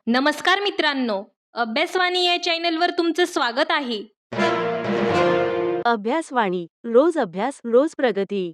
नमस्कार मित्रांनो, अभ्यासवाणी या चॅनलवर तुमचं स्वागत आहे. अभ्यासवाणी रोज अभ्यास रोज प्रगती.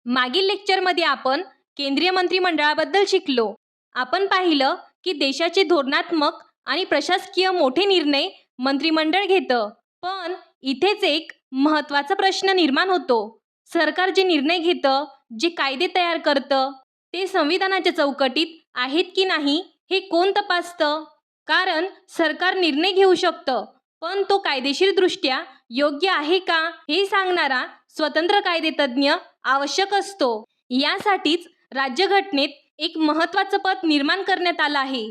मागील लेक्चरमध्ये आपण केंद्रीय मंत्रिमंडळाबद्दल शिकलो. आपण पाहिलं की देशाचे धोरणात्मक आणि प्रशासकीय मोठे निर्णय मंत्रिमंडळ घेतं. पण इथेच एक महत्त्वाचा प्रश्न निर्माण होतो. सरकार जे निर्णय घेतं, जे कायदे तयार करतं, ते संविधानाच्या चौकटीत आहेत की नाही हे कोण तपासतं? कारण सरकार निर्णय घेऊ शकतं, पण तो कायदेशीरदृष्ट्या योग्य आहे का हे सांगणारा स्वतंत्र कायदेतज्ञ आवश्यक असतो. यासाठीच राज्यघटनेत एक महत्त्वाचं पद निर्माण करण्यात आलं आहे,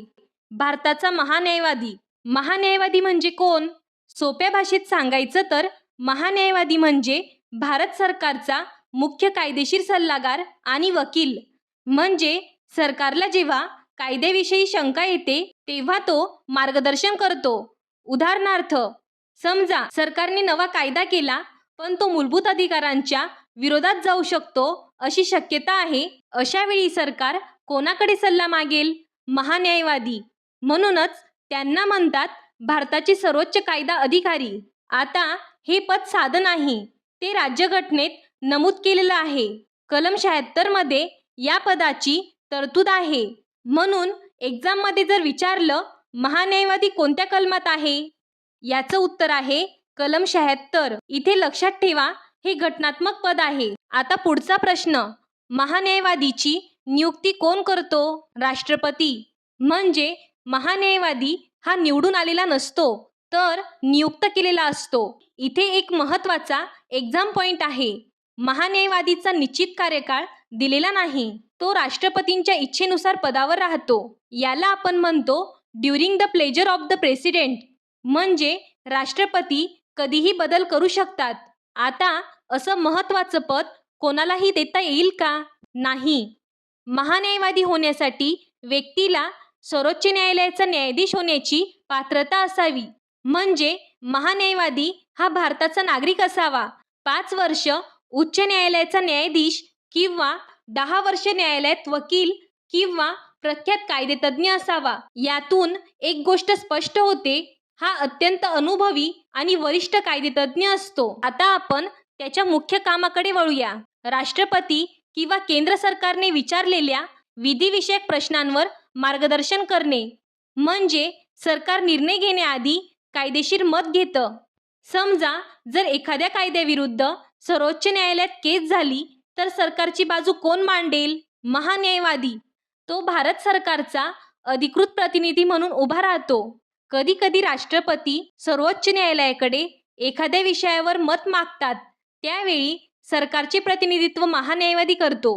भारताचा महान्यायवादी. महान्यायवादी म्हणजे कोण? सोप्या भाषेत सांगायचं तर महान्यायवादी म्हणजे भारत सरकारचा मुख्य कायदेशीर सल्लागार आणि वकील. म्हणजे सरकारला जेव्हा कायद्याविषयी शंका येते तेव्हा तो मार्गदर्शन करतो. उदाहरणार्थ, समजा सरकारने नवा कायदा केला पण तो मूलभूत अधिकारांच्या विरोधात जाऊ शकतो अशी शक्यता आहे. अशा वेळी सरकार कोणाकडे सल्ला मागेल? महान्यायवादी. म्हणूनच त्यांना म्हणतात भारताचे सर्वोच्च कायदा अधिकारी. आता हे पद साधं नाही, ते राज्यघटनेत नमूद केलेलं आहे. कलम 76 मध्ये या पदाची तरतूद आहे. म्हणून एक्झाममध्ये जर विचारलं महान्यायवादी कोणत्या कलमात आहे, याचं उत्तर आहे कलम 76. इथे लक्षात ठेवा, हे घटनात्मक पद आहे. आता पुढचा प्रश्न, महान्यायवादीची नियुक्ती कोण करतो? राष्ट्रपती. म्हणजे महान्यायवादी हा निवडून आलेला नसतो, तर नियुक्त केलेला असतो. इथे एक महत्त्वाचा एक्झाम पॉइंट आहे. महान्यायवादीचा निश्चित कार्यकाळ दिलेला नाही, तो राष्ट्रपतींच्या इच्छेनुसार पदावर राहतो. याला आपण म्हणतो during the pleasure of the president. म्हणजे राष्ट्रपती कधीही बदल करू शकतात. आता असं महत्त्वाचं पद कोणालाही देता येईल का? नाही. महान्यायवादी होण्यासाठी व्यक्तीला सर्वोच्च न्यायालयाचा न्यायाधीश होण्याची पात्रता असावी. म्हणजे महान्यायवादी हा भारताचा नागरिक असावा, 5 वर्ष उच्च न्यायालयाचा न्यायाधीश किंवा 10 वर्ष न्यायालयात वकील किंवा प्रख्यात कायदेतज्ञ असावा. यातून एक गोष्ट स्पष्ट होते, हा अत्यंत अनुभवी आणि वरिष्ठ कायदेतज्ञ असतो. आता आपण त्याच्या मुख्य कामाकडे वळूया. राष्ट्रपती किंवा केंद्र सरकारने विचारलेल्या विधिविषयक प्रश्नांवर मार्गदर्शन करणे. म्हणजे सरकार निर्णय घेण्याआधी कायदेशीर मत घेतं. समजा जर एखाद्या कायद्याविरुद्ध सर्वोच्च न्यायालयात केस झाली तर सरकारची बाजू कोण मांडेल? महान्यायवादी. तो भारत सरकारचा अधिकृत प्रतिनिधी म्हणून उभा राहतो. कधी कधी राष्ट्रपती सर्वोच्च न्यायालयाकडे एखाद्या विषयावर मत मागतात, त्यावेळी सरकारचे प्रतिनिधित्व महान्यायवादी करतो.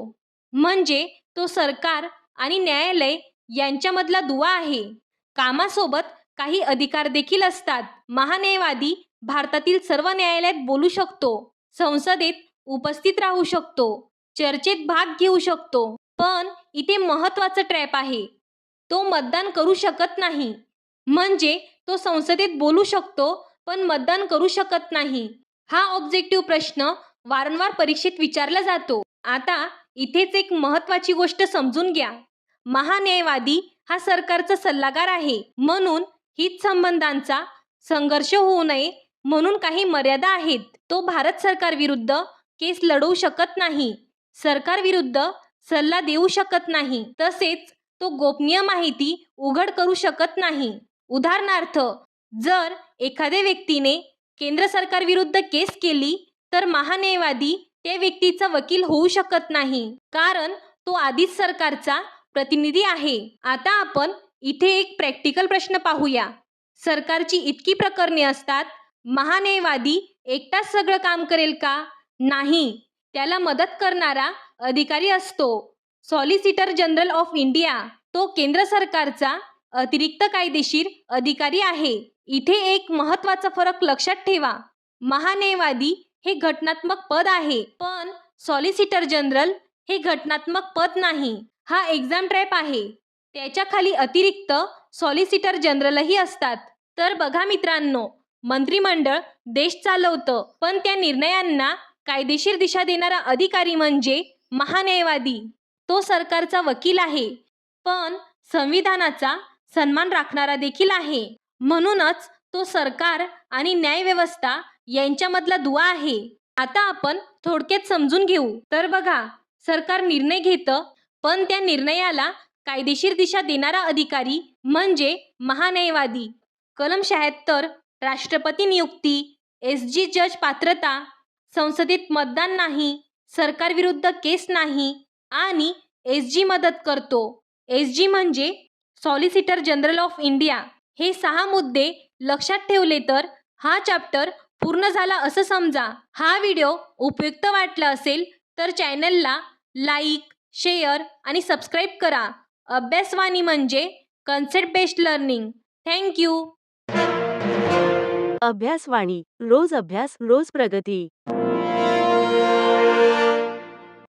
म्हणजे तो सरकार आणि न्यायालय यांच्यामधला दुवा आहे. कामासोबत काही अधिकार देखील असतात. महान्यायवादी भारतातील सर्व न्यायालयात बोलू शकतो, संसदेत उपस्थित राहू शकतो, चर्चेत भाग घेऊ शकतो. पण इथे महत्त्वाचं ट्रॅप आहे, तो मतदान करू शकत नाही. म्हणजे तो संसदेत बोलू शकतो पण मतदान करू शकत नाही. हा ऑब्जेक्टिव्ह प्रश्न वारंवार परीक्षेत विचारला जातो. आता इथेच एक महत्त्वाची गोष्ट समजून घ्या. महान्यायवादी हा सरकारचा सल्लागार आहे. म्हणून हितसंबंधांचा संघर्ष होऊ नये म्हणून काही मर्यादा आहेत. तो भारत सरकारविरुद्ध केस लढवू शकत नाही, सरकारविरुद्ध सल्ला देऊ शकत नाही, तसेच तो गोपनीय माहिती उघड करू शकत नाही. उदाहरणार्थ, जर एखाद्या व्यक्तीने केंद्र सरकारविरुद्ध केस केली तर महान्यायवादी त्या व्यक्तीचा वकील होऊ शकत नाही, कारण तो आधीच सरकारचा प्रतिनिधी आहे. आता आपण इथे एक प्रॅक्टिकल प्रश्न पाहूया. सरकारची इतकी प्रकरणे असतात, महान्यायवादी एकटाच सगळं काम करेल का? नाही, त्याला मदत करणारा अधिकारी असतो. सॉलिसिटर जनरल ऑफ इंडिया, तो केंद्र सरकारचा अतिरिक्त कायदेशीर अधिकारी आहे. इथे एक महत्त्वाचा फरक लक्षात ठेवा. महान्यायवादी हे घटनात्मक पद आहे, पण सॉलिसिटर जनरल हे घटनात्मक पद नाही. हा एक्झाम ट्रॅप आहे. त्याच्या खाली अतिरिक्त सॉलिसिटर जनरलही असतात. तर बघा मित्रांनो, मंत्रिमंडळ देश चालवतं, पण त्या निर्णयांना कायदेशीर दिशा देणारा अधिकारी म्हणजे महान्यायवादी. तो सरकारचा वकील आहे. पण संविधानाचा सन्मान राखणारा देखील आहे. म्हणूनच तो सरकार आणि न्यायव्यवस्था यांच्यामधला दुवा आहे. आता आपण थोडक्यात समजून घेऊ. तर बघा, सरकार निर्णय घेतं, पण त्या निर्णयाला कायदेशीर दिशा देणारा अधिकारी म्हणजे महान्यायवादी. कलम 76 राष्ट्रपती नियुक्ती, एसजी जज पात्रता, संसदेत मतदान नाही, सरकारविरुद्ध केस नाही आणि एसजी मदत करतो. एसजी म्हणजे सॉलिसिटर जनरल ऑफ इंडिया. हे 6 मुद्दे लक्षात ठेवले तर हा चॅप्टर पूर्ण झाला असं समजा. हा व्हिडिओ उपयुक्त वाटला असेल तर चॅनलला लाईक, शेअर आणि सबस्क्राईब करा. अभ्यासवाणी म्हणजे concept based learning. Thank you. Abhyasvani रोज अभ्यास रोज प्रगती.